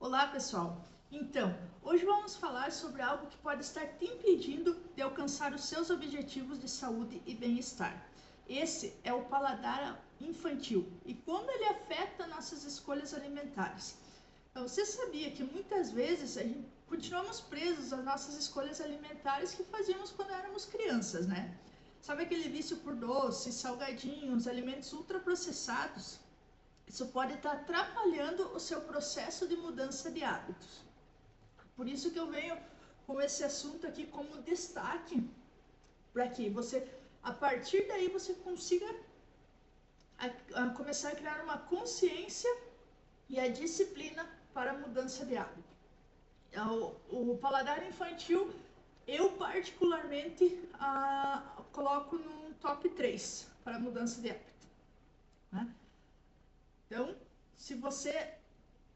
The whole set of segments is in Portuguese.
Olá, pessoal! Então, hoje vamos falar sobre algo que pode estar te impedindo de alcançar os seus objetivos de saúde e bem-estar. Esse é o paladar infantil e como ele afeta nossas escolhas alimentares. Então, você sabia que muitas vezes continuamos presos às nossas escolhas alimentares que fazíamos quando éramos crianças, né? Sabe aquele vício por doces, salgadinhos, alimentos ultraprocessados? Isso pode estar atrapalhando o seu processo de mudança de hábitos. Por isso que eu venho com esse assunto aqui como destaque, para que você, a partir daí, você consiga começar a criar uma consciência e a disciplina para a mudança de hábito. O paladar infantil, eu particularmente coloco no top 3 para a mudança de hábito, né? Então, se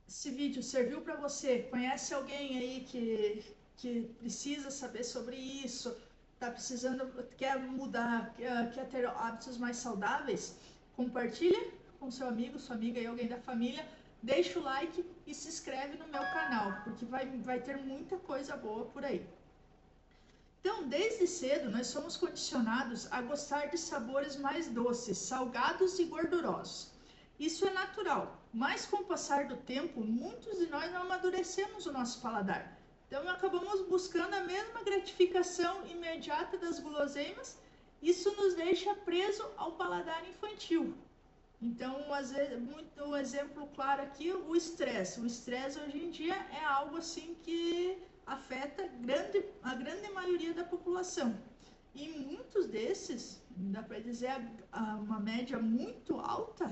esse vídeo serviu para você, conhece alguém aí que precisa saber sobre isso, tá precisando, quer mudar, quer ter hábitos mais saudáveis, compartilha com seu amigo, sua amiga e alguém da família, deixa o like e se inscreve no meu canal, porque vai ter muita coisa boa por aí. Então, desde cedo, nós somos condicionados a gostar de sabores mais doces, salgados e gordurosos. Isso é natural, mas com o passar do tempo, muitos de nós não amadurecemos o nosso paladar. Então, acabamos buscando a mesma gratificação imediata das guloseimas. Isso nos deixa preso ao paladar infantil. Então, às vezes, um exemplo claro aqui, o estresse. O estresse hoje em dia é algo assim que afeta a grande maioria da população. E muitos desses, dá para dizer uma média muito alta,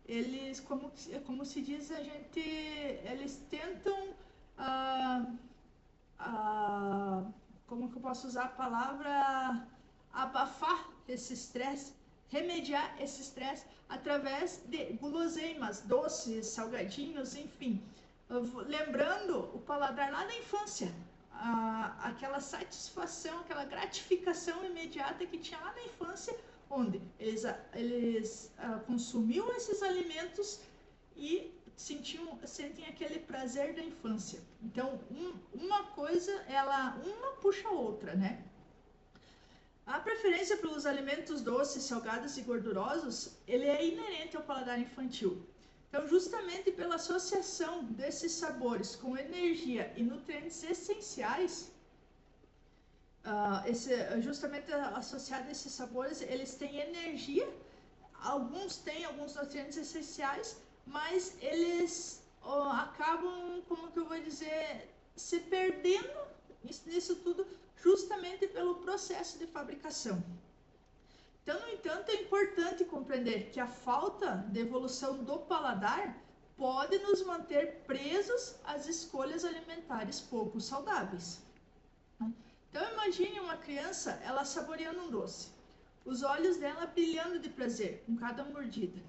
eles, como se diz, eles tentam, como que eu posso usar a palavra, abafar esse estresse, remediar esse estresse através de guloseimas, doces, salgadinhos, enfim. Lembrando o paladar lá da infância, aquela satisfação, aquela gratificação imediata que tinha lá na infância, onde eles consumiam esses alimentos e sentem aquele prazer da infância. Então, uma coisa, uma puxa a outra, né? A preferência pelos alimentos doces, salgados e gordurosos, ele é inerente ao paladar infantil. Então, justamente pela associação desses sabores com energia e nutrientes essenciais, justamente associado a esses sabores, eles têm energia, alguns têm alguns nutrientes essenciais, mas eles acabam, como que eu vou dizer, se perdendo nisso tudo, justamente pelo processo de fabricação. Então, no entanto, é importante compreender que a falta de evolução do paladar pode nos manter presos às escolhas alimentares pouco saudáveis. Então, imagine uma criança, ela saboreando um doce, os olhos dela brilhando de prazer com cada mordida.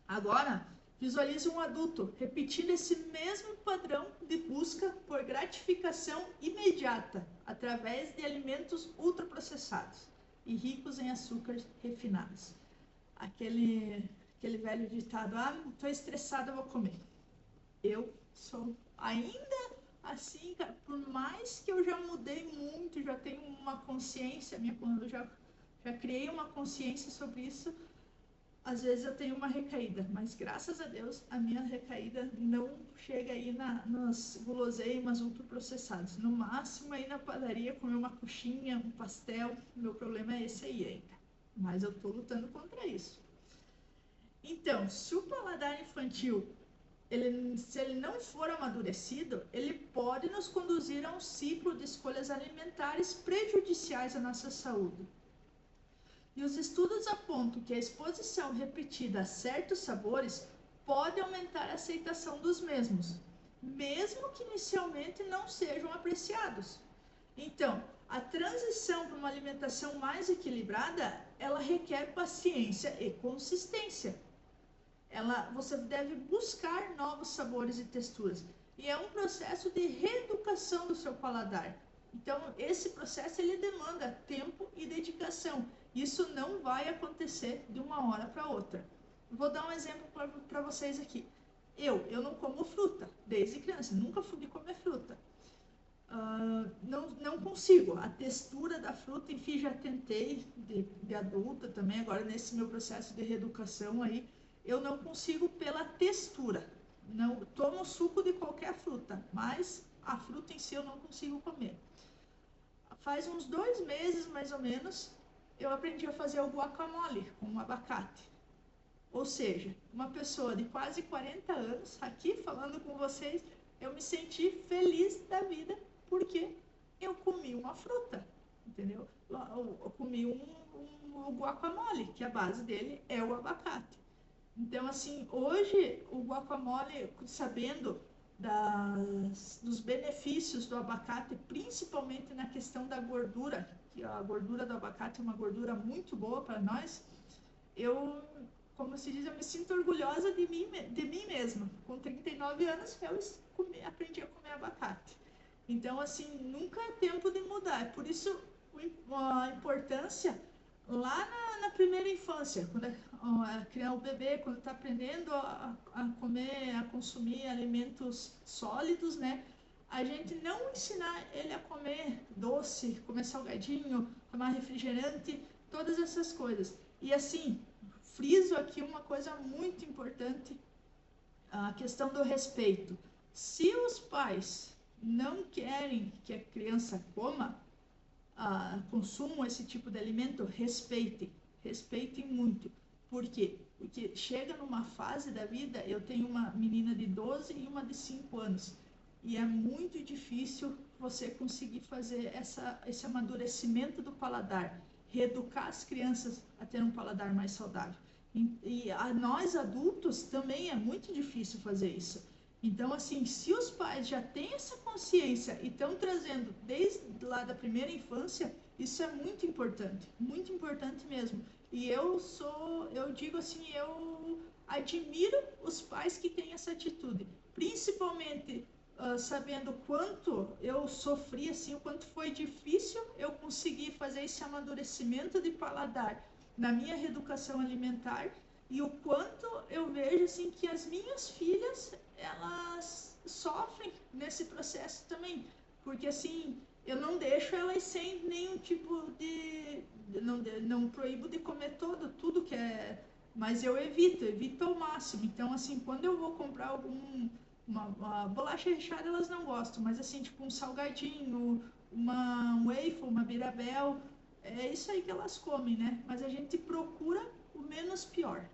Agora, visualize um adulto repetindo esse mesmo padrão de busca por gratificação imediata através de alimentos ultraprocessados e ricos em açúcares refinados. Aquele velho ditado, estou estressado, eu vou comer. Eu sou ainda assim, cara, por mais que eu já mudei muito, já tenho uma consciência, eu já criei uma consciência sobre isso, às vezes eu tenho uma recaída, mas graças a Deus a minha recaída não chega aí nas guloseimas ultraprocessados. No máximo aí na padaria comer uma coxinha, um pastel, meu problema é esse aí ainda. Mas eu tô lutando contra isso. Então, se o paladar infantil, se ele não for amadurecido, ele pode nos conduzir a um ciclo de escolhas alimentares prejudiciais à nossa saúde. E os estudos apontam que a exposição repetida a certos sabores pode aumentar a aceitação dos mesmos, mesmo que inicialmente não sejam apreciados. Então, a transição para uma alimentação mais equilibrada, ela requer paciência e consistência. Você deve buscar novos sabores e texturas. E é um processo de reeducação do seu paladar. Então, esse processo ele demanda tempo e dedicação. Isso não vai acontecer de uma hora para outra. Vou dar um exemplo para vocês aqui. Eu não como fruta, desde criança, nunca fui de comer fruta. Não consigo. A textura da fruta, enfim, já tentei de adulta também, agora nesse meu processo de reeducação aí, eu não consigo pela textura. Não tomo suco de qualquer fruta, mas a fruta em si eu não consigo comer. Faz uns 2 meses, mais ou menos, eu aprendi a fazer o guacamole com abacate. Ou seja, uma pessoa de quase 40 anos, aqui falando com vocês, eu me senti feliz da vida porque eu comi uma fruta, entendeu? Eu comi um guacamole, que a base dele é o abacate. Então, assim, hoje o guacamole, sabendo dos benefícios do abacate, principalmente na questão da gordura, que a gordura do abacate é uma gordura muito boa para nós, eu, como se diz, eu me sinto orgulhosa de mim mesma. Com 39 anos, eu aprendi a comer abacate. Então, assim, nunca é tempo de mudar. É por isso a importância lá na primeira infância, quando o bebê, quando está aprendendo a comer, a consumir alimentos sólidos, né? A gente não ensinar ele a comer doce, comer salgadinho, tomar refrigerante, todas essas coisas. E assim, friso aqui uma coisa muito importante, a questão do respeito. Se os pais não querem que a criança coma, consumam esse tipo de alimento, respeitem muito. Por quê? Porque chega numa fase da vida, eu tenho uma menina de 12 e uma de 5 anos, e é muito difícil você conseguir fazer esse amadurecimento do paladar, reeducar as crianças a ter um paladar mais saudável. E a nós adultos também é muito difícil fazer isso. Então, assim, se os pais já têm essa consciência e estão trazendo desde lá da primeira infância, isso é muito importante mesmo. E eu digo assim, eu admiro os pais que têm essa atitude, principalmente sabendo quanto eu sofri, assim, o quanto foi difícil eu conseguir fazer esse amadurecimento de paladar na minha reeducação alimentar, e o quanto eu vejo assim que as minhas filhas, elas sofrem nesse processo também, porque assim, eu não deixo elas sem nenhum tipo não proíbo de comer tudo que é, mas eu evito ao máximo. Então assim, quando eu vou comprar uma bolacha recheada, elas não gostam, mas assim, tipo um salgadinho, um waffle, uma Mirabel, é isso aí que elas comem, né? Mas a gente procura o menos pior,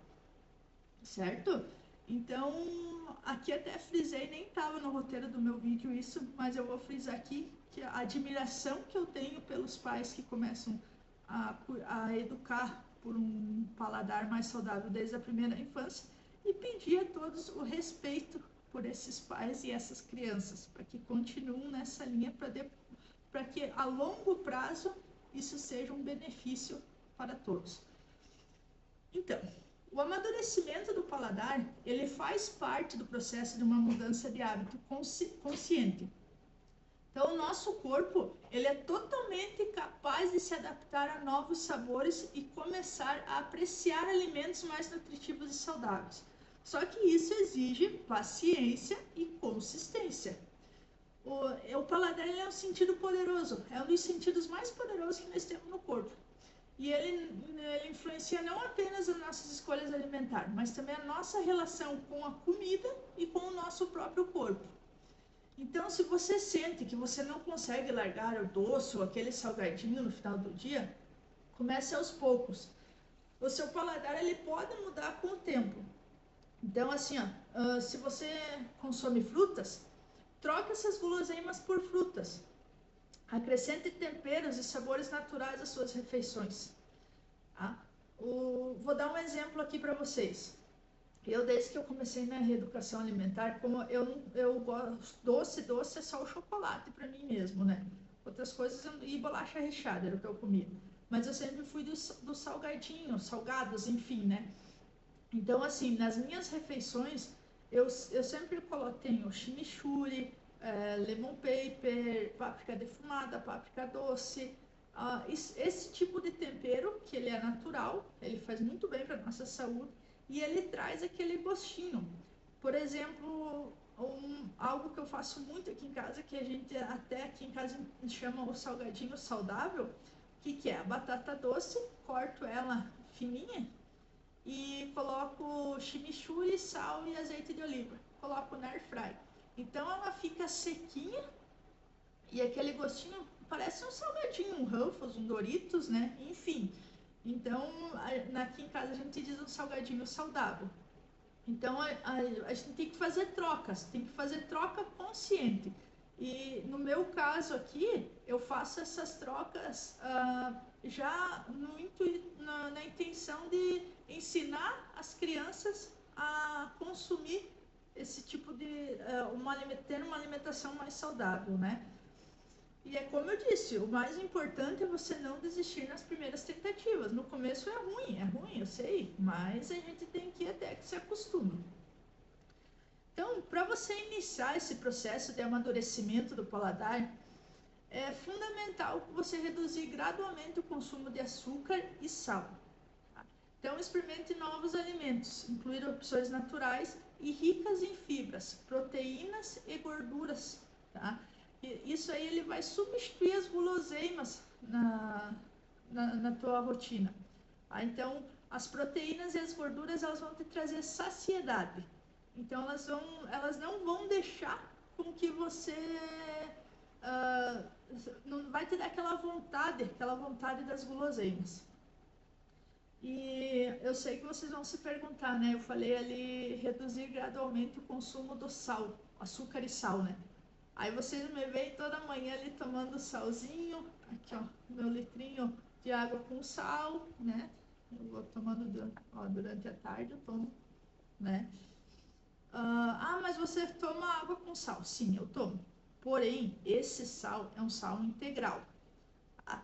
certo? Então, aqui até frisei, nem estava no roteiro do meu vídeo isso, mas eu vou frisar aqui que a admiração que eu tenho pelos pais que começam a educar por um paladar mais saudável desde a primeira infância, e pedir a todos o respeito por esses pais e essas crianças, para que continuem nessa linha, para que a longo prazo isso seja um benefício para todos. Então, o amadurecimento do paladar, ele faz parte do processo de uma mudança de hábito consciente. Então, o nosso corpo, ele é totalmente capaz de se adaptar a novos sabores e começar a apreciar alimentos mais nutritivos e saudáveis. Só que isso exige paciência e consistência. O paladar é um sentido poderoso, é um dos sentidos mais poderosos que nós temos no corpo. E ele influencia não apenas as nossas escolhas alimentares, mas também a nossa relação com a comida e com o nosso próprio corpo. Então, se você sente que você não consegue largar o doce ou aquele salgadinho no final do dia, comece aos poucos. O seu paladar, ele pode mudar com o tempo. Então, assim, se você consome frutas, troque essas guloseimas por frutas. Acrescente temperos e sabores naturais às suas refeições. Tá? Vou dar um exemplo aqui para vocês. Eu, desde que eu comecei na reeducação alimentar, como eu gosto, doce é só o chocolate para mim mesmo, né? Outras coisas, e bolacha recheada era o que eu comia. Mas eu sempre fui do salgadinho, salgados, enfim, né? Então, assim, nas minhas refeições, eu sempre tenho chimichurri, lemon pepper, páprica defumada, páprica doce. Esse tipo de tempero, que ele é natural, ele faz muito bem para nossa saúde, e ele traz aquele gostinho. Por exemplo, algo que eu faço muito aqui em casa, que a gente até aqui em casa chama o salgadinho saudável, que é a batata doce, corto ela fininha e coloco chimichurri, sal e azeite de oliva. Coloco na air fry. Então ela fica sequinha e aquele gostinho parece um salgadinho, um Ruffles, um Doritos, né? Enfim. Então, aqui em casa a gente diz um salgadinho saudável. Então, a gente tem que fazer trocas, tem que fazer troca consciente. E no meu caso aqui, eu faço essas trocas já na intenção de ensinar as crianças a consumir esse tipo de... ter uma alimentação mais saudável, né? E é como eu disse, o mais importante é você não desistir nas primeiras tentativas. No começo é ruim, eu sei, mas a gente tem que ir até que se acostume. Então, para você iniciar esse processo de amadurecimento do paladar, é fundamental você reduzir gradualmente o consumo de açúcar e sal. Tá? Então, experimente novos alimentos, incluir opções naturais e ricas em fibras, proteínas e gorduras, tá? Isso aí ele vai substituir as guloseimas na tua rotina. Tá? Então, as proteínas e as gorduras elas vão te trazer saciedade. Então, elas não vão deixar com que você... não vai te dar aquela vontade das guloseimas. E eu sei que vocês vão se perguntar, né? Eu falei ali, reduzir gradualmente o consumo do sal, açúcar e sal, né? Aí vocês me veem toda manhã ali tomando salzinho, aqui ó, meu litrinho de água com sal, né? Eu vou tomando durante a tarde, eu tomo, né? Mas você toma água com sal? Sim, eu tomo. Porém, esse sal é um sal integral. Tá?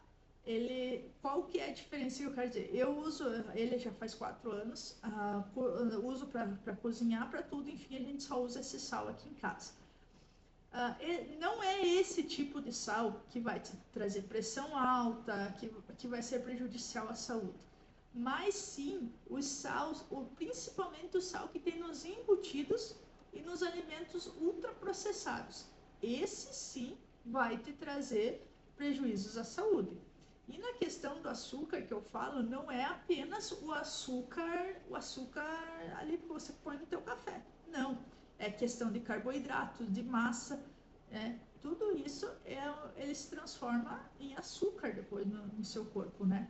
Qual que é a diferença que eu quero dizer? Eu uso ele já faz 4 anos, uso para cozinhar, para tudo, enfim, a gente só usa esse sal aqui em casa. Não é esse tipo de sal que vai te trazer pressão alta, que vai ser prejudicial à saúde. Mas sim, os sals, principalmente o sal que tem nos embutidos e nos alimentos ultraprocessados. Esse sim vai te trazer prejuízos à saúde. E na questão do açúcar que eu falo, não é apenas o açúcar ali que você põe no teu café. Não. É questão de carboidratos, de massa, tudo isso ele se transforma em açúcar depois no seu corpo, né?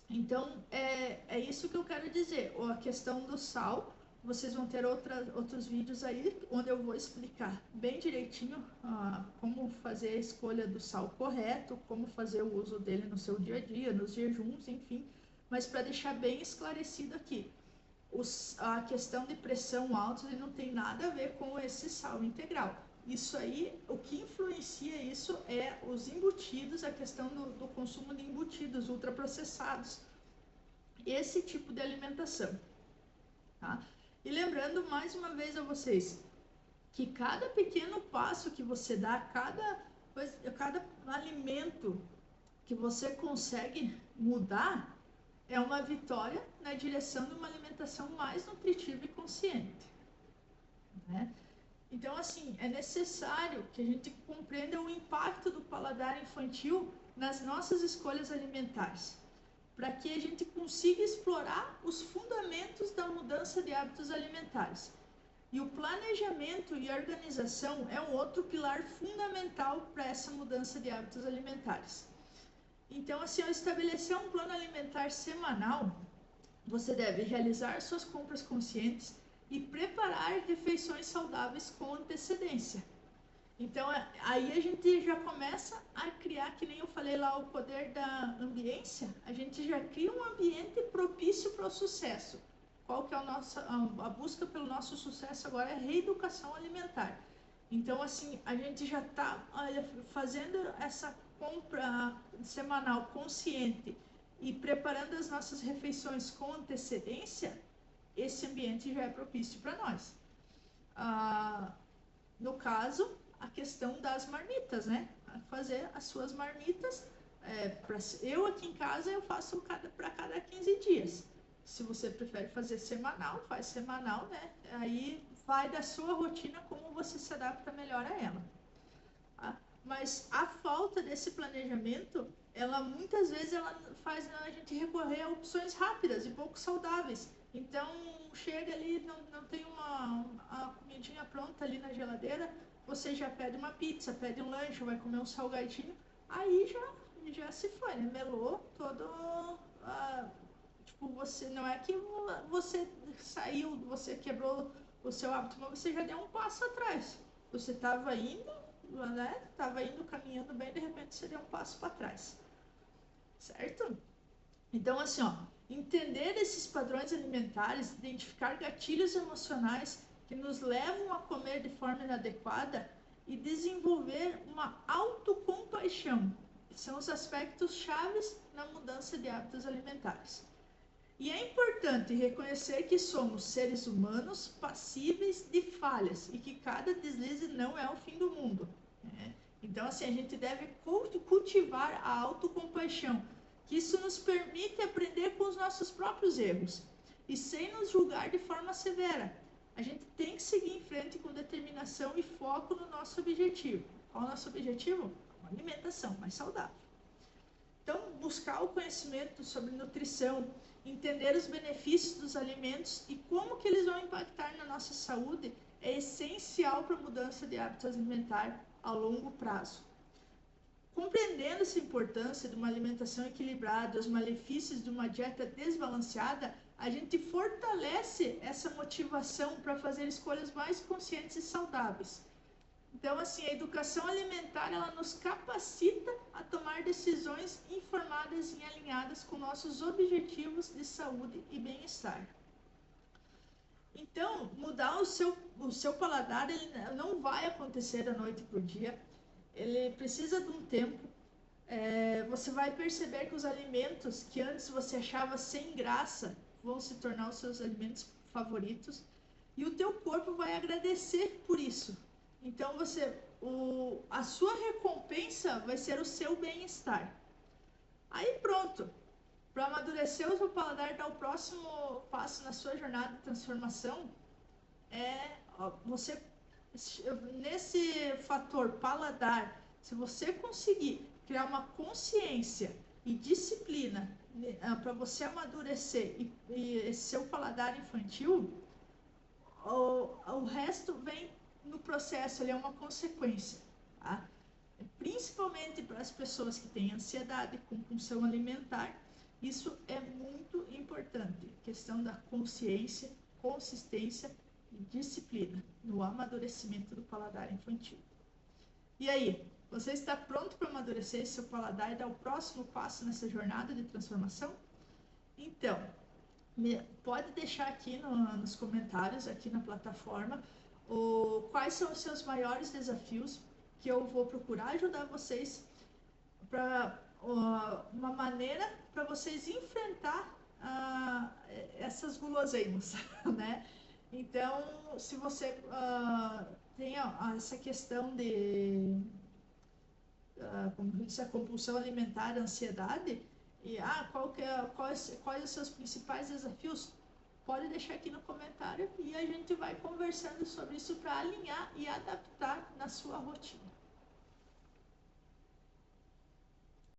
Então, é isso que eu quero dizer. Ou a questão do sal, vocês vão ter outros vídeos aí, onde eu vou explicar bem direitinho como fazer a escolha do sal correto, como fazer o uso dele no seu dia a dia, nos jejuns, enfim. Mas para deixar bem esclarecido aqui, a questão de pressão alta não tem nada a ver com esse sal integral. Isso aí, o que influencia isso é os embutidos, a questão do consumo de embutidos ultraprocessados. Esse tipo de alimentação. Tá? E lembrando mais uma vez a vocês, que cada pequeno passo que você dá, cada alimento que você consegue mudar, é uma vitória na direção de uma alimentação mais nutritiva e consciente. Né? Então, assim, é necessário que a gente compreenda o impacto do paladar infantil nas nossas escolhas alimentares, para que a gente consiga explorar os fundamentos da mudança de hábitos alimentares. E o planejamento e a organização é um outro pilar fundamental para essa mudança de hábitos alimentares. Então, assim, ao estabelecer um plano alimentar semanal, você deve realizar suas compras conscientes e preparar refeições saudáveis com antecedência. Então, aí a gente já começa a criar, que nem eu falei lá, o poder da ambiência, a gente já cria um ambiente propício para o sucesso. Qual que é a busca pelo nosso sucesso agora? É reeducação alimentar. Então, assim, a gente já está fazendo essa compra semanal consciente e preparando as nossas refeições com antecedência, esse ambiente já é propício para nós. No caso, a questão das marmitas, né? Fazer as suas marmitas. Eu aqui em casa eu faço para cada 15 dias. Se você prefere fazer semanal, faz semanal, né? Aí vai da sua rotina como você se adapta melhor a ela. Tá? Mas a falta desse planejamento, ela muitas vezes ela faz a gente recorrer a opções rápidas e pouco saudáveis. Então chega ali, não tem a comidinha pronta ali na geladeira, você já pede uma pizza, pede um lanche, vai comer um salgadinho, aí já se foi, né? Melou todo. Tipo, você não é que você saiu, você quebrou o seu hábito, mas você já deu um passo atrás. Você estava indo, né? Estava indo caminhando bem, de repente você deu um passo para trás, certo? Então, assim, ó, entender esses padrões alimentares, identificar gatilhos emocionais que nos levam a comer de forma inadequada e desenvolver uma autocompaixão, que são os aspectos chaves na mudança de hábitos alimentares. E é importante reconhecer que somos seres humanos passíveis de falhas e que cada deslize não é o fim do mundo, né? Então, assim, a gente deve cultivar a autocompaixão, que isso nos permite aprender com os nossos próprios erros e sem nos julgar de forma severa. A gente tem que seguir em frente com determinação e foco no nosso objetivo. Qual é o nosso objetivo? Uma alimentação mais saudável. Então, buscar o conhecimento sobre nutrição, entender os benefícios dos alimentos e como que eles vão impactar na nossa saúde é essencial para a mudança de hábitos alimentares a longo prazo. Compreendendo essa importância de uma alimentação equilibrada, os malefícios de uma dieta desbalanceada, a gente fortalece essa motivação para fazer escolhas mais conscientes e saudáveis. Então, assim, a educação alimentar, ela nos capacita a tomar decisões informadas e alinhadas com nossos objetivos de saúde e bem-estar. Então, mudar o seu paladar, ele não vai acontecer da noite para o dia. Ele precisa de um tempo. Você vai perceber que os alimentos que antes você achava sem graça vão se tornar os seus alimentos favoritos. E o teu corpo vai agradecer por isso. Então, a sua recompensa vai ser o seu bem-estar. Aí pronto. Para amadurecer o seu paladar, dar o próximo passo na sua jornada de transformação, nesse fator paladar, se você conseguir criar uma consciência e disciplina para você amadurecer e esse seu paladar infantil, o resto vem no processo, ele é uma consequência, tá? Principalmente para as pessoas que têm ansiedade, compulsão alimentar, isso é muito importante, questão da consciência, consistência e disciplina no amadurecimento do paladar infantil. E aí, você está pronto para amadurecer seu paladar e dar o próximo passo nessa jornada de transformação? Então, pode deixar aqui nos comentários, aqui na plataforma, quais são os seus maiores desafios, que eu vou procurar ajudar vocês para uma maneira para vocês enfrentar essas guloseimas, né? Então, se você tem essa questão de como disse, a compulsão alimentar, a ansiedade, e quais os seus principais desafios, pode deixar aqui no comentário e a gente vai conversando sobre isso para alinhar e adaptar na sua rotina.